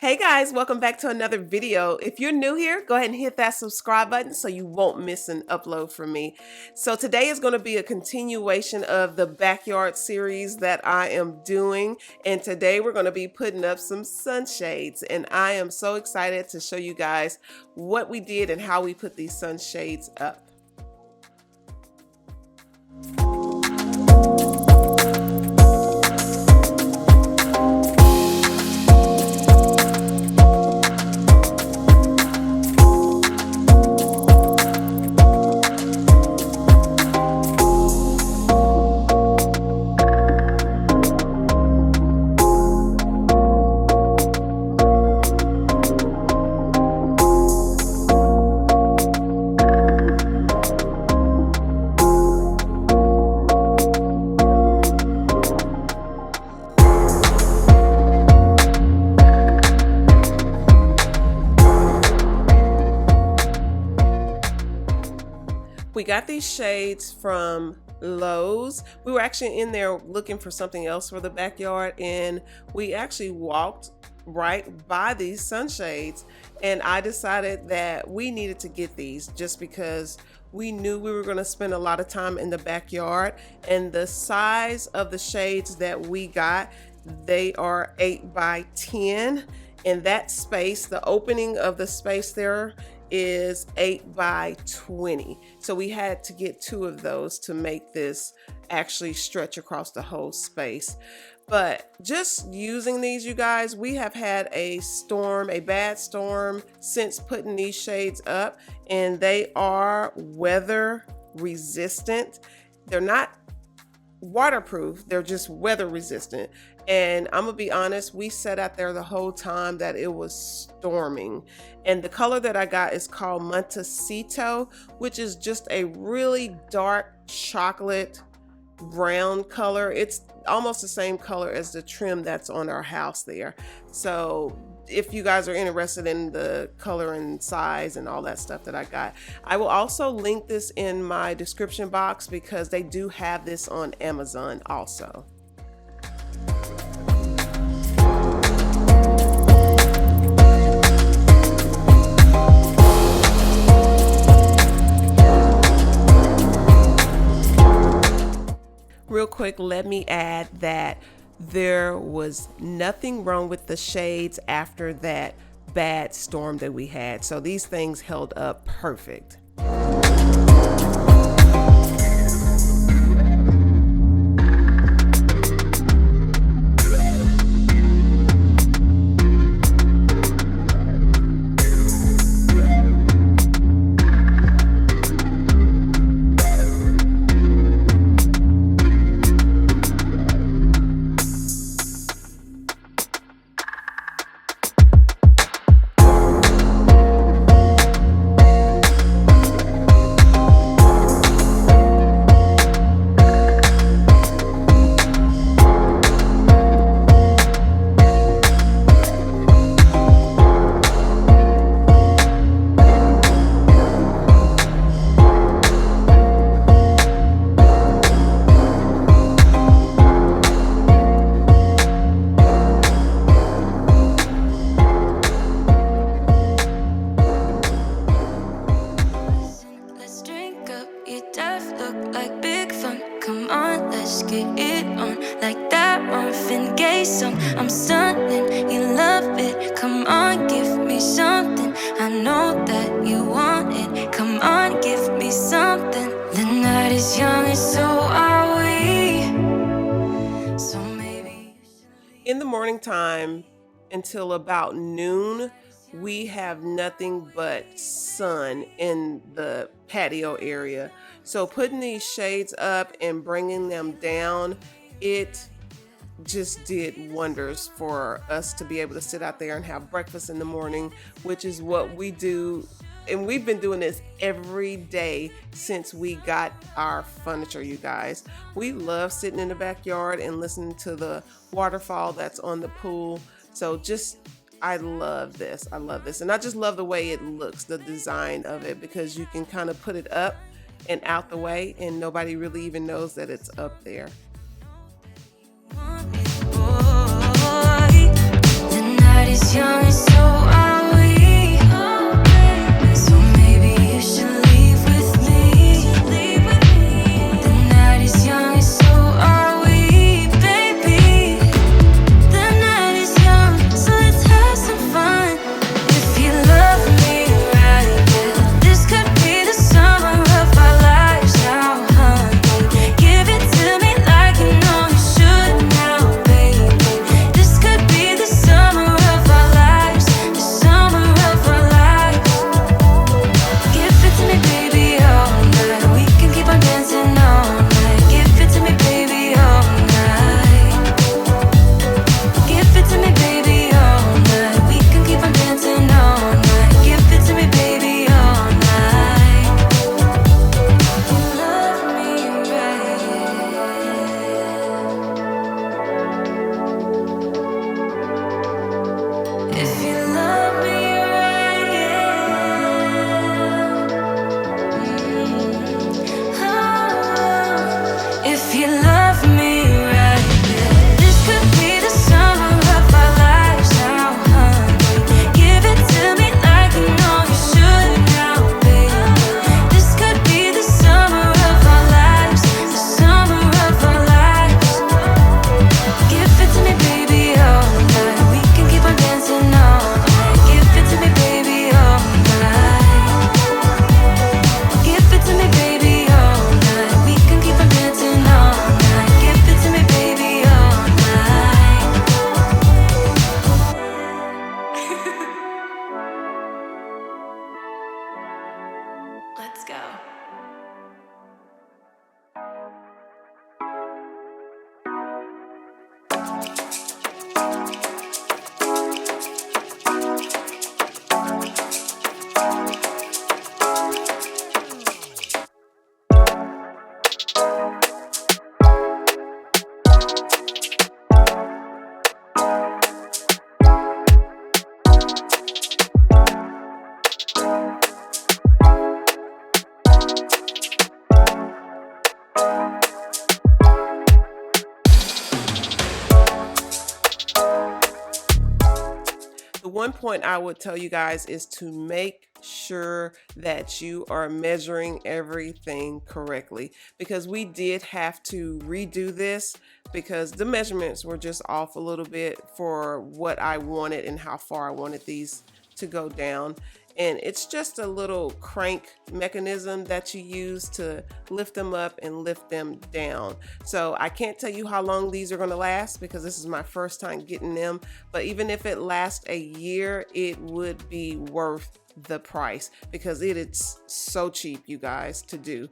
Hey guys, welcome back to another video. If you're new here, go ahead and hit that subscribe button so you won't miss an upload from me. So today is going to be a continuation of the backyard series that I am doing. And today we're going to be putting up some sunshades. And I am so excited to show you guys what we did and how we put these sunshades up. We got these shades from Lowe's. We were actually in there looking for something else for the backyard, and we actually walked right by these sunshades, and I decided that we needed to get these just because we knew we were going to spend a lot of time in the backyard. And the size of the shades that we got, they are 8 by 10, and that space, the opening of the space there, is 8 by 20. So we had to get 2 of those to make this actually stretch across the whole space. But just using these, you guys, we have had a bad storm since putting these shades up, and they are weather resistant. They're not waterproof, they're just weather resistant. And I'm gonna be honest, we sat out there the whole time that it was storming. And the color that I got is called Montecito, which is just a really dark chocolate brown color. It's almost the same color as the trim that's on our house there. So if you guys are interested in the color and size and all that stuff that I got, I will also link this in my description box because they do have this on Amazon also. Real quick, let me add that there was nothing wrong with the shades after that bad storm that we had. So these things held up perfect. I'm stunning, you love it. Come on, give me something. I know that you want it. Come on, give me something. The night is young and so are we. So maybe in the morning time until about noon, we have nothing but sun in the patio area. So putting these shades up and bringing them down, it just did wonders for us to be able to sit out there and have breakfast in the morning, which is what we do. And we've been doing this every day since we got our furniture, you guys. We love sitting in the backyard and listening to the waterfall that's on the pool. So I love this. I love this. And I just love the way it looks, the design of it, because you can kind of put it up and out the way and nobody really even knows that it's up there. the night is young and If you love me right, yeah. If you love me right, yeah. This could be the summer of our lives now, honey. Give it to me like you know you should now, baby. This could be the summer of our lives, the summer of our lives. Give it to me, baby, all night. We can keep on dancing all night. Give it to me, baby, all night. Give it to me, baby, all night. We can keep on dancing all night. Give it to me, baby, all night. Let's go. The one point I would tell you guys is to make sure that you are measuring everything correctly, because we did have to redo this because the measurements were just off a little bit for what I wanted and how far I wanted these to go down. And it's just a little crank mechanism that you use to lift them up and lift them down. So I can't tell you how long these are going to last because this is my first time getting them. But even if it lasts a year, it would be worth the price because it is so cheap, you guys, to do.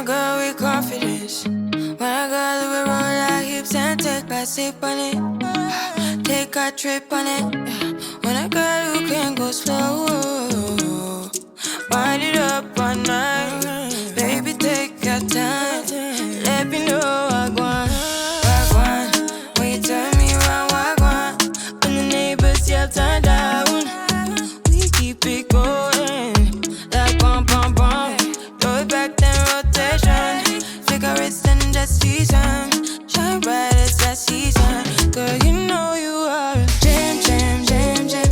Girl with confidence. When I got we roll our hips and take a sip on it. Take a trip on it. When I got who can go slow. Wind it up all night. Baby, take your time. Let me know I want. When you turn me around, I want. When the neighbors yell turn down. We keep it going. Like bum bum bum. Throw it back then rotation. Cigarettes and that season. Shine bright as that season. Girl, you know you are a jam, jam, jam, jam.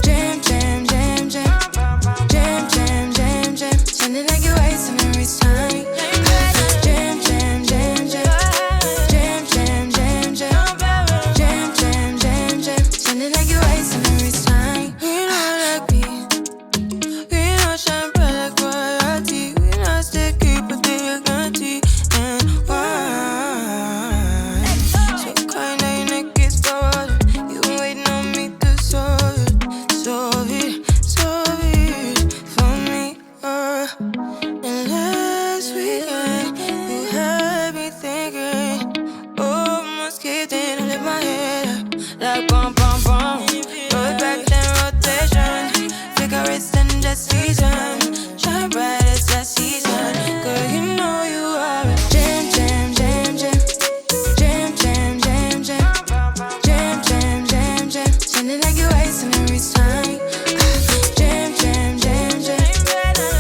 Jam, jam, jam, jam. Jam, jam, jam, jam. Sounding like you're wasting every time. Jam, jam, jam, jam. thoughts keep thinking in my head. Like bum bum bum. Roll back then rotation. Figure it's in the season. Shine bright as the season. Girl, you know you are a jam, jam, jam, jam. Jam, jam, jam, jam. Jam, jam, jam, jam. Sounding like you're wasting every time. Jam, jam, jam, jam.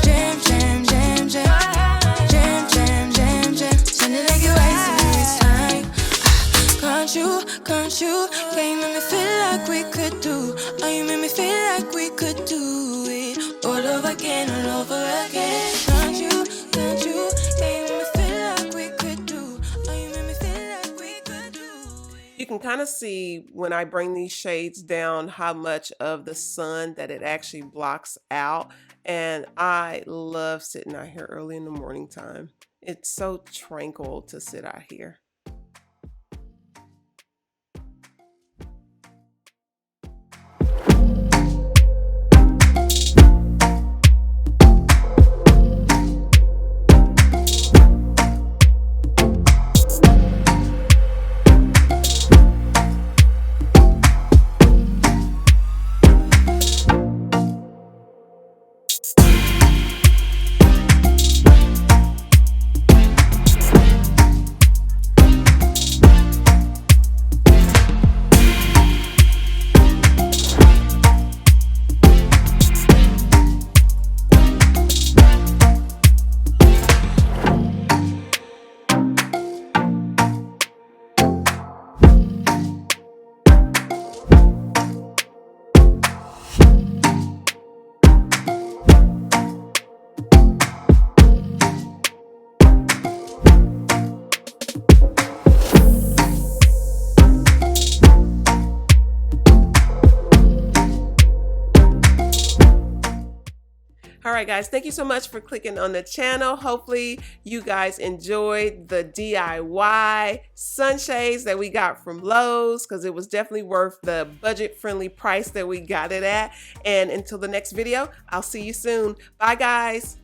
Jam, jam, jam, jam. Jam, jam, jam, jam. Sounding like you're wasting every time. Can't you? Can you make me feel like we could do? Oh, you make me feel like we could do it all over again, all over again. Can't you? Can you make me feel like we could do? Oh, you make me feel like we could do it. You can kind of see when I bring these shades down how much of the sun that it actually blocks out. And I love sitting out here early in the morning time. It's so tranquil to sit out here. All right, guys, thank you so much for clicking on the channel. Hopefully you guys enjoyed the DIY sunshades that we got from Lowe's, because it was definitely worth the budget-friendly price that we got it at. And until the next video, I'll see you soon. Bye, guys.